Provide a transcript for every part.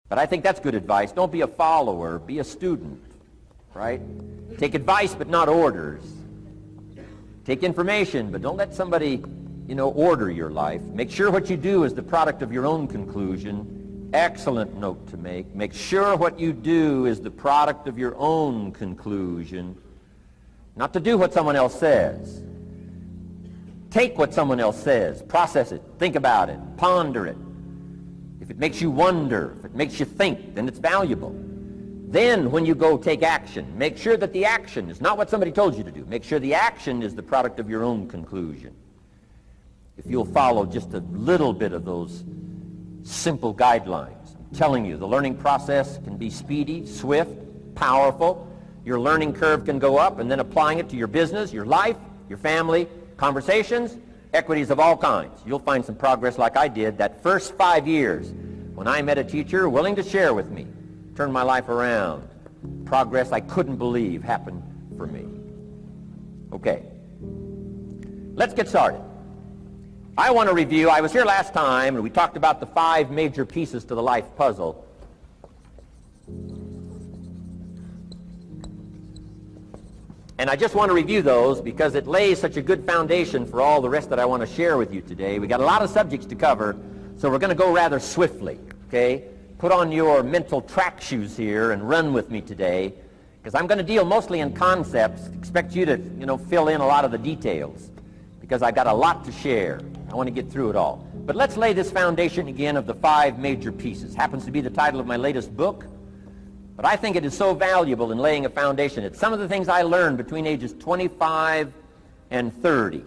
But I think that's good advice. Don't be a follower, be a student, right? Take advice, but not orders. Take information, but don't let somebody, order your life. Make sure what you do is the product of your own conclusion. Excellent note to make. Make sure what you do is the product of your own conclusion. Not to do what someone else says. Take what someone else says, process it, think about it, ponder it. If it makes you wonder, if it makes you think, then it's valuable. Then when you go take action, make sure that the action is not what somebody told you to do. Make sure the action is the product of your own conclusion. If you'll follow just a little bit of those simple guidelines, I'm telling you, the learning process can be speedy, swift, powerful. Your learning curve can go up, and then applying it to your business, your life, your family, conversations, equities of all kinds. You'll find some progress like I did that first 5 years when I met a teacher willing to share with me, turn my life around. Progress I couldn't believe happened for me. Okay, let's get started. I want to review, I was here last time and we talked about the 5 major pieces to the life puzzle. And I just want to review those because it lays such a good foundation for all the rest that I want to share with you today. We got a lot of subjects to cover, so we're going to go rather swiftly, okay? Put on your mental track shoes here and run with me today, because I'm going to deal mostly in concepts. Expect you to, fill in a lot of the details, because I've got a lot to share. I want to get through it all. But let's lay this foundation again of the 5 major pieces. Happens to be the title of my latest book. But I think it is so valuable in laying a foundation. It's some of the things I learned between ages 25 and 30.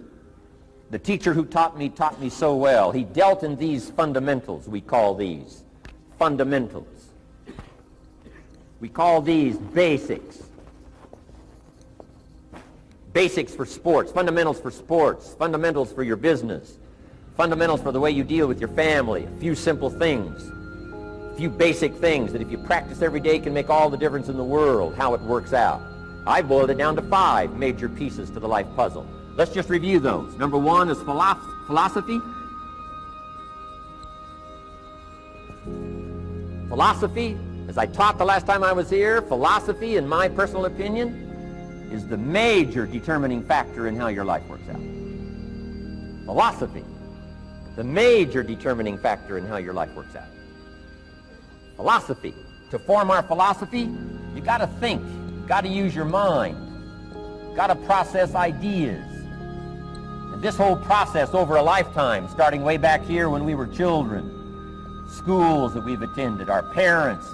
The teacher who taught me so well. He dealt in these fundamentals, we call these. Fundamentals. We call these basics. Basics for sports, fundamentals for sports, fundamentals for your business, fundamentals for the way you deal with your family, a few simple things. Few basic things that if you practice every day can make all the difference in the world, how it works out. I boiled it down to 5 major pieces to the life puzzle. Let's just review those. Number 1 is philosophy. Philosophy, as I taught the last time I was here, philosophy, in my personal opinion, is the major determining factor in how your life works out. Philosophy, the major determining factor in how your life works out. Philosophy. To form our philosophy, you got to think. You got to use your mind. You got to process ideas. And this whole process over a lifetime, starting way back here when we were children, schools that we've attended, our parents,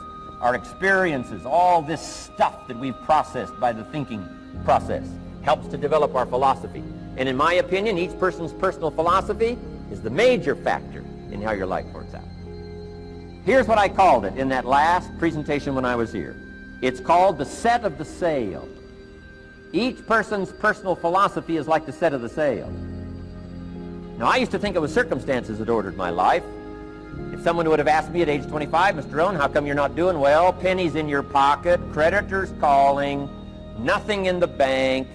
our experiences, all this stuff that we've processed by the thinking process helps to develop our philosophy. And in my opinion, each person's personal philosophy is the major factor in how your life works out. Here's what I called it in that last presentation when I was here. It's called the set of the sail. Each person's personal philosophy is like the set of the sail. Now, I used to think it was circumstances that ordered my life. If someone would have asked me at age 25, Mr. Rohn, how come you're not doing well? Pennies in your pocket, creditors calling, nothing in the bank,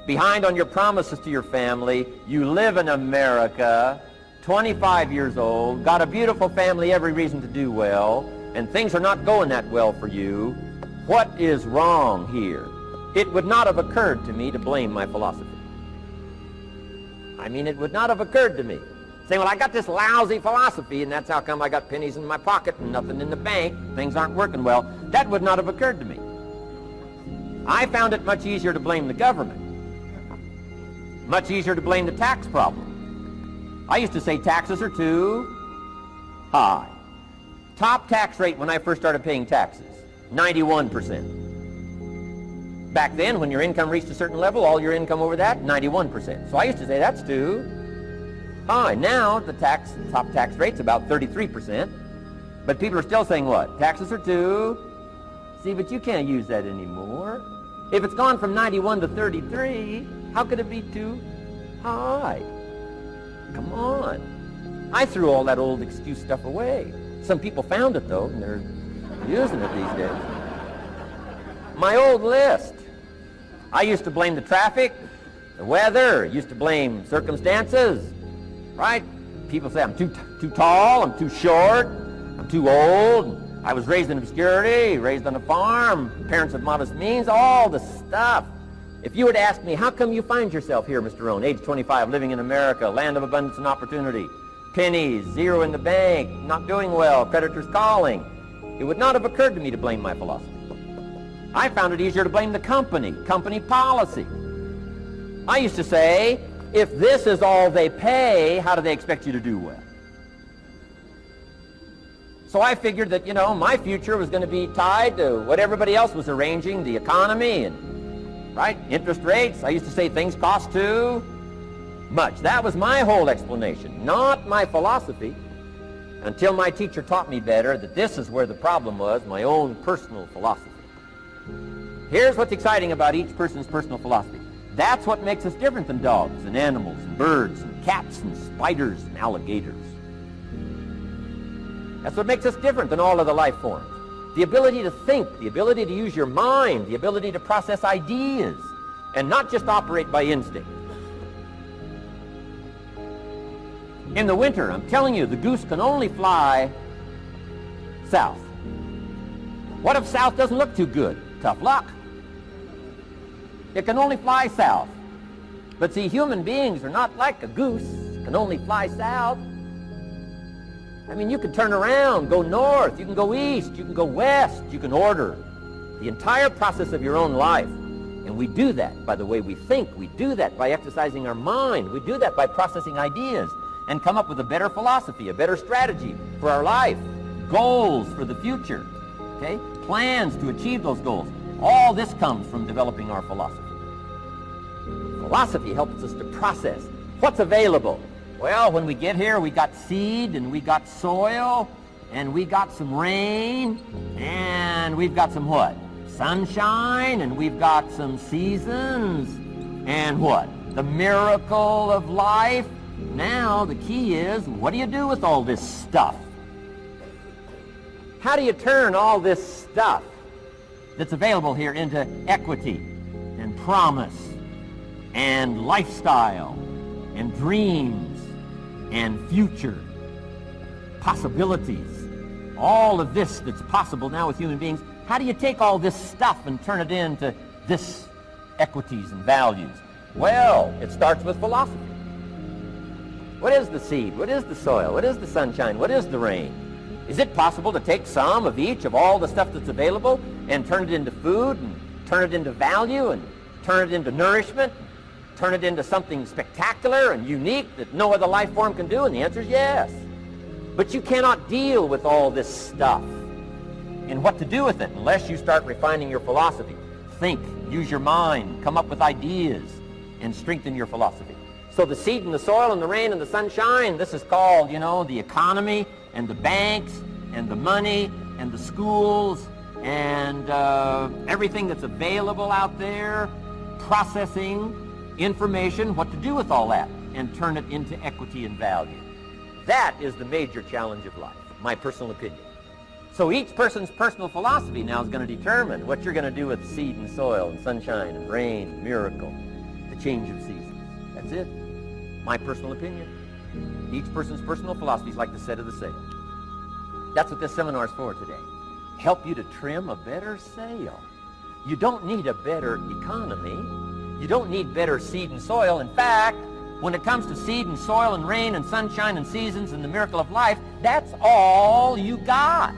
behind on your promises to your family, you live in America, 25 years old, got a beautiful family, every reason to do well, and things are not going that well for you. What is wrong here? It would not have occurred to me to blame my philosophy. I mean, it would not have occurred to me. Saying, well, I got this lousy philosophy, and that's how come I got pennies in my pocket and nothing in the bank. Things aren't working well. That would not have occurred to me. I found it much easier to blame the government. Much easier to blame the tax problem. I used to say taxes are too high. Top tax rate when I first started paying taxes, 91%. Back then, when your income reached a certain level, all your income over that, 91%. So I used to say that's too high. Now, the top tax rate's about 33%. But people are still saying what? Taxes are too. See, but you can't use that anymore. If it's gone from 91 to 33, how could it be too high? Come on. I threw all that old excuse stuff away. Some people found it, though, and they're using it these days. My old list. I used to blame the traffic, the weather, used to blame circumstances, right? People say I'm too tall, I'm too short, I'm too old. I was raised in obscurity, raised on a farm, parents of modest means, all the stuff. If you were to ask me, how come you find yourself here, Mr. Rohn, age 25, living in America, land of abundance and opportunity, pennies, zero in the bank, not doing well, creditors calling, it would not have occurred to me to blame my philosophy. I found it easier to blame the company policy. I used to say, if this is all they pay, how do they expect you to do well? So I figured that, my future was going to be tied to what everybody else was arranging, the economy and, interest rates. I used to say things cost too much. That was my whole explanation, not my philosophy, until my teacher taught me better that this is where the problem was, my own personal philosophy. Here's what's exciting about each person's personal philosophy. That's what makes us different than dogs and animals and birds and cats and spiders and alligators. That's what makes us different than all of the life forms. The ability to think, the ability to use your mind, the ability to process ideas, and not just operate by instinct. In the winter, I'm telling you, the goose can only fly south. What if south doesn't look too good? Tough luck. It can only fly south. But see, human beings are not like a goose, can only fly south. I mean, you can turn around, go north, you can go east, you can go west, you can order the entire process of your own life. And we do that by the way we think. We do that by exercising our mind. We do that by processing ideas and come up with a better philosophy, a better strategy for our life, goals for the future, okay? Plans to achieve those goals. All this comes from developing our philosophy. Philosophy helps us to process what's available. Well, when we get here, we got seed, and we got soil, and we got some rain, and we've got some what? Sunshine, and we've got some seasons, and what? The miracle of life. Now, the key is, what do you do with all this stuff? How do you turn all this stuff that's available here into equity and promise and lifestyle and dreams and future possibilities? All of this that's possible now with human beings, how do you take all this stuff and turn it into this equities and values? Well, it starts with philosophy. What is the seed? What is the soil? What is the sunshine? What is the rain? Is it possible to take some of each of all the stuff that's available and turn it into food and turn it into value and turn it into nourishment, turn it into something spectacular and unique that no other life form can do? And the answer is yes. But you cannot deal with all this stuff and what to do with it unless you start refining your philosophy. Think, use your mind, come up with ideas, and strengthen your philosophy. So the seed and the soil and the rain and the sunshine, this is called, the economy and the banks and the money and the schools and everything that's available out there, processing information, what to do with all that, and turn it into equity and value. That is the major challenge of life, my personal opinion. So each person's personal philosophy now is going to determine what you're going to do with seed and soil and sunshine and rain and miracle, the change of seasons. That's it. My personal opinion. Each person's personal philosophy is like the set of the sail. That's what this seminar is for today. Help you to trim a better sail. You don't need a better economy. You don't need better seed and soil. In fact, when it comes to seed and soil and rain and sunshine and seasons and the miracle of life, that's all you got.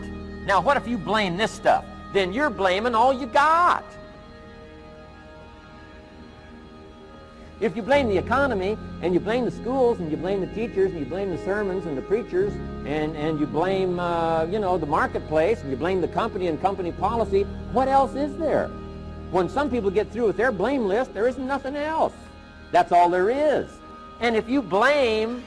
Now, what if you blame this stuff? Then you're blaming all you got. If you blame the economy, and you blame the schools, and you blame the teachers, and you blame the sermons and the preachers, and you blame, the marketplace, and you blame the company and company policy, what else is there? When some people get through with their blame list, there isn't nothing else. That's all there is. And if you blame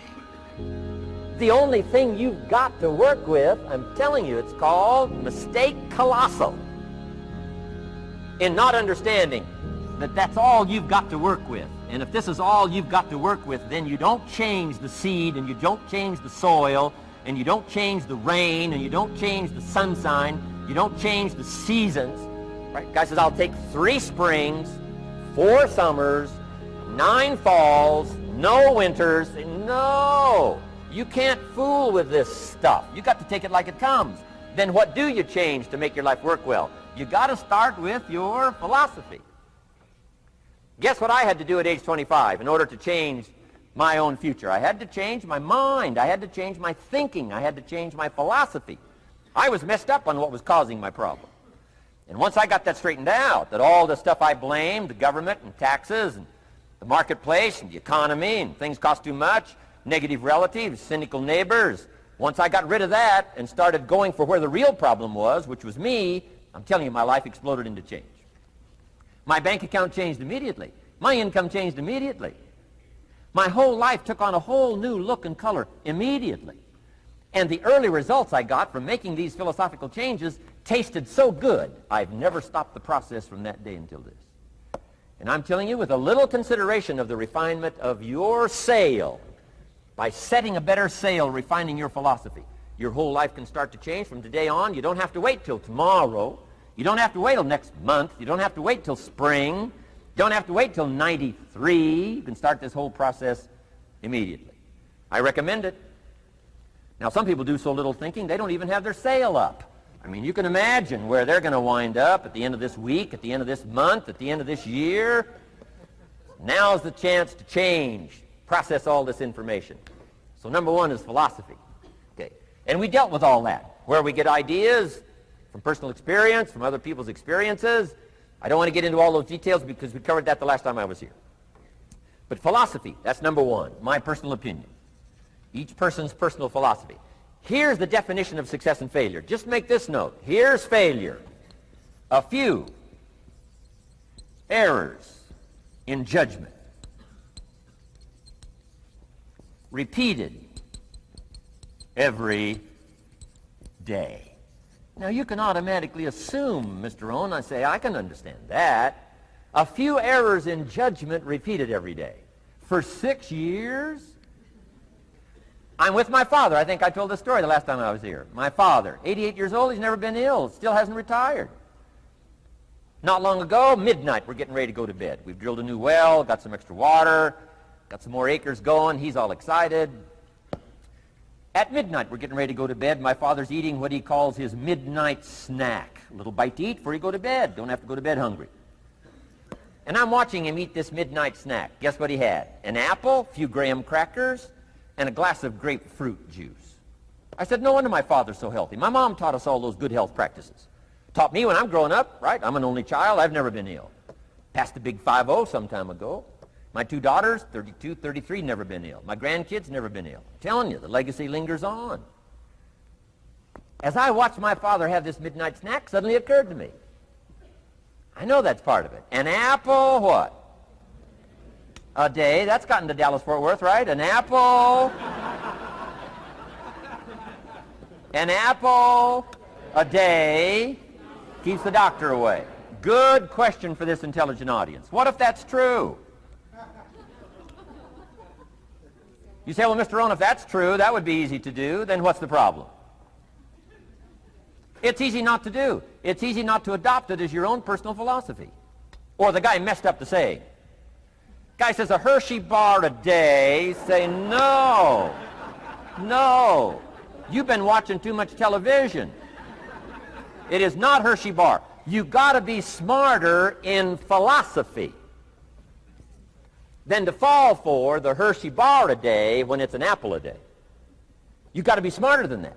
the only thing you've got to work with, I'm telling you, it's called mistake colossal in not understanding that that's all you've got to work with. And if this is all you've got to work with, then you don't change the seed, and you don't change the soil, and you don't change the rain, and you don't change the sunshine, you don't change the seasons. Right? Guy says, I'll take 3 springs, 4 summers, 9 falls, no winters. No! You can't fool with this stuff. You got to take it like it comes. then what do you change to make your life work well? You got to start with your philosophy. Guess what I had to do at age 25 in order to change my own future? I had to change my mind. I had to change my thinking. I had to change my philosophy. I was messed up on what was causing my problem. And once I got that straightened out, that all the stuff I blamed, the government and taxes and the marketplace and the economy and things cost too much, negative relatives, cynical neighbors, once I got rid of that and started going for where the real problem was, which was me, I'm telling you, my life exploded into change. My bank account changed immediately. My income changed immediately. My whole life took on a whole new look and color immediately. And the early results I got from making these philosophical changes tasted so good, I've never stopped the process from that day until this. And I'm telling you, with a little consideration of the refinement of your sail, by setting a better sail, refining your philosophy, your whole life can start to change from today on. You don't have to wait till tomorrow. You don't have to wait till next month. You don't have to wait till spring. You don't have to wait till 93. You can start this whole process immediately. I recommend it. Now, some people do so little thinking, they don't even have their sail up. I mean, you can imagine where they're going to wind up at the end of this week, at the end of this month, at the end of this year. Now's the chance to change, process all this information. So number one is philosophy. Okay. And we dealt with all that, where we get ideas from personal experience, from other people's experiences. I don't want to get into all those details because we covered that the last time I was here. But philosophy, that's number one, my personal opinion. Each person's personal philosophy. Here's the definition of success and failure. Just make this note. Here's failure. A few errors in judgment, repeated every day. Now, you can automatically assume, Mr. Rohn, I say, I can understand that. A few errors in judgment repeated every day. For 6 years? I'm with my father. I think I told this story the last time I was here. My father, 88 years old, he's never been ill, still hasn't retired. Not long ago, midnight, we're getting ready to go to bed. We've drilled a new well, got some extra water, got some more acres going. He's all excited. At midnight, we're getting ready to go to bed. My father's eating what he calls his midnight snack. A little bite to eat before you go to bed. Don't have to go to bed hungry. And I'm watching him eat this midnight snack. Guess what he had? An apple, a few graham crackers, and a glass of grapefruit juice. I said, no wonder my father's so healthy. My mom taught us all those good health practices. Taught me when I'm growing up, right? I'm an only child. I've never been ill. Passed the big 5-0 some time ago. My two daughters, 32, 33, never been ill. My grandkids, never been ill. I'm telling you, the legacy lingers on. As I watched my father have this midnight snack, suddenly it occurred to me. I know that's part of it. An apple, what? A day. That's gotten to Dallas-Fort Worth, right? An apple. An apple a day keeps the doctor away. Good question for this intelligent audience. What if that's true? You say, well, Mr. Rohn, if that's true, that would be easy to do. Then what's the problem? It's easy not to do. It's easy not to adopt it as your own personal philosophy. Or the guy messed up the saying. Guy says a Hershey bar a day. Say, no. No. You've been watching too much television. It is not Hershey bar. You got to be smarter in philosophy than to fall for the Hershey bar a day when it's an apple a day. You've got to be smarter than that.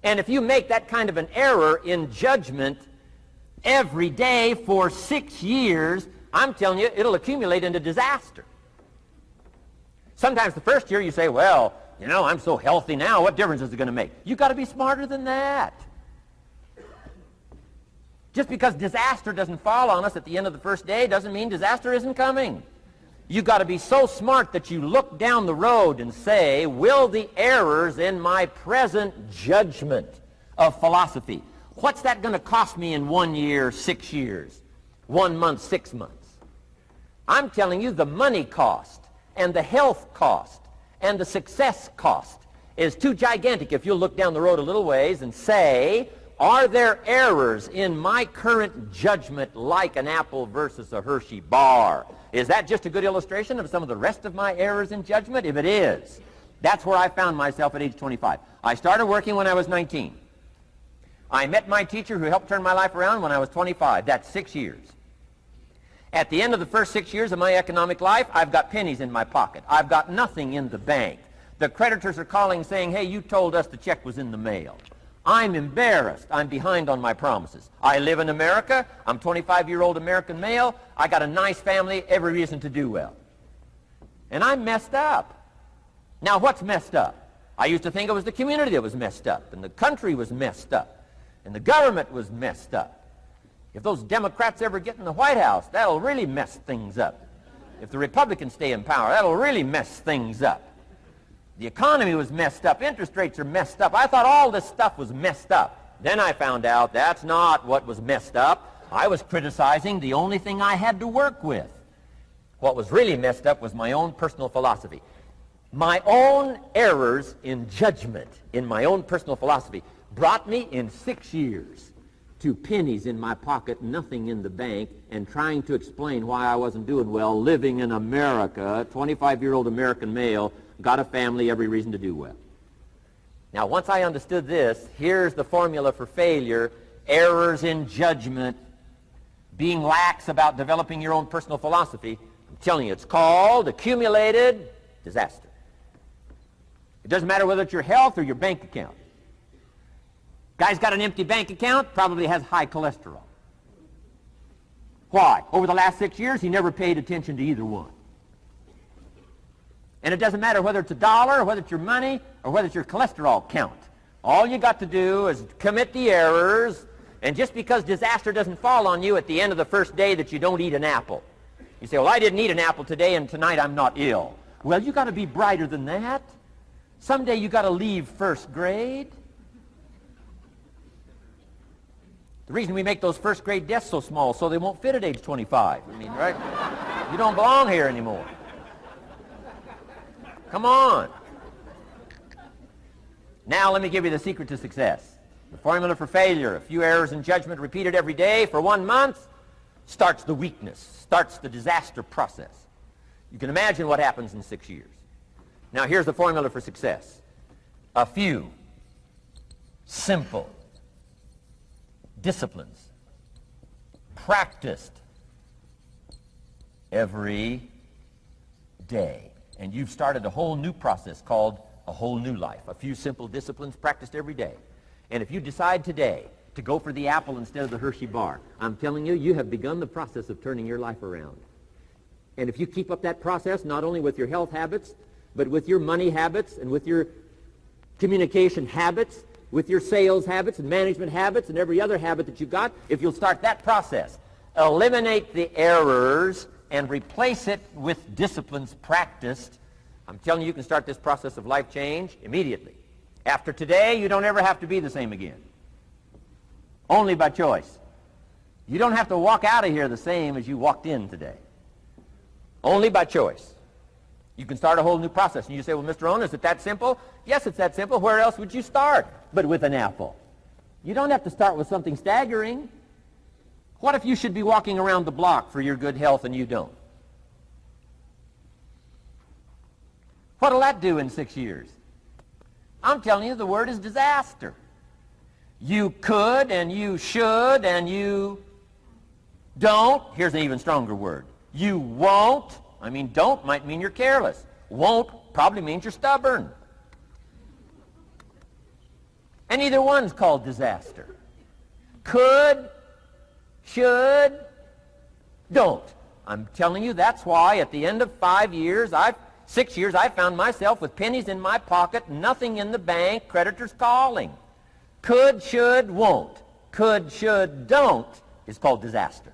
And if you make that kind of an error in judgment every day for 6 years, I'm telling you, it'll accumulate into disaster. Sometimes the first year you say, well, you know, I'm so healthy now, what difference is it going to make? You've got to be smarter than that. Just because disaster doesn't fall on us at the end of the first day doesn't mean disaster isn't coming. You've got to be so smart that you look down the road and say, will the errors in my present judgment of philosophy, what's that going to cost me in 1 year, 6 years, 1 month, 6 months? I'm telling you the money cost and the health cost and the success cost is too gigantic if you'll look down the road a little ways and say, are there errors in my current judgment like an apple versus a Hershey bar? Is that just a good illustration of some of the rest of my errors in judgment? If it is, that's where I found myself at age 25. I started working when I was 19. I met my teacher who helped turn my life around when I was 25. That's 6 years. At the end of the first 6 years of my economic life, I've got pennies in my pocket. I've got nothing in the bank. The creditors are calling saying, hey, you told us the check was in the mail. I'm embarrassed. I'm behind on my promises. I live in America. I'm 25-year-old American male. I got a nice family, every reason to do well. And I'm messed up. Now, what's messed up? I used to think it was the community that was messed up, and the country was messed up, and the government was messed up. If those Democrats ever get in the White House, that'll really mess things up. If the Republicans stay in power, that'll really mess things up. The economy was messed up. Interest rates are messed up. I thought all this stuff was messed up. Then I found out that's not what was messed up. I was criticizing the only thing I had to work with. What was really messed up was my own personal philosophy. My own errors in judgment in my own personal philosophy brought me in 6 years to pennies in my pocket, nothing in the bank, and trying to explain why I wasn't doing well, living in America, 25-year-old American male, got a family, every reason to do well. Now, once I understood this, here's the formula for failure: errors in judgment, being lax about developing your own personal philosophy. I'm telling you, it's called accumulated disaster. It doesn't matter whether it's your health or your bank account. Guy's got an empty bank account, probably has high cholesterol. Why? Over the last 6 years, he never paid attention to either one. And it doesn't matter whether it's a dollar, or whether it's your money, or whether it's your cholesterol count. All you got to do is commit the errors, and just because disaster doesn't fall on you at the end of the first day that you don't eat an apple. You say, well, I didn't eat an apple today, and tonight I'm not ill. Well, you got to be brighter than that. Someday you got to leave first grade. The reason we make those first grade desks so small so they won't fit at age 25. I mean, right? You don't belong here anymore. Come on. Now let me give you the secret to success. The formula for failure: a few errors in judgment repeated every day for 1 month starts the weakness, starts the disaster process. You can imagine what happens in 6 years. Now here's the formula for success: a few simple disciplines practiced every day. And you've started a whole new process called a whole new life. A few simple disciplines practiced every day. And if you decide today to go for the apple instead of the Hershey bar, I'm telling you, you have begun the process of turning your life around. And if you keep up that process, not only with your health habits, but with your money habits and with your communication habits, with your sales habits and management habits and every other habit that you've got, if you'll start that process, eliminate the errors and replace it with disciplines practiced, I'm telling you, you can start this process of life change immediately. After today, you don't ever have to be the same again. Only by choice. You don't have to walk out of here the same as you walked in today. Only by choice. You can start a whole new process. And you say, well, Mr. Rohn, is it that simple? Yes, it's that simple. Where else would you start but with an apple? You don't have to start with something staggering. What if you should be walking around the block for your good health and you don't? What'll that do in 6 years? I'm telling you, the word is disaster. You could and you should and you don't. Here's an even stronger word. You won't. I mean, don't might mean you're careless. Won't probably means you're stubborn. And either one's called disaster. Could, should, don't. I'm telling you, that's why at the end of 6 years, I found myself with pennies in my pocket, nothing in the bank, creditors calling. Could, should, won't. Could, should, don't is called disaster.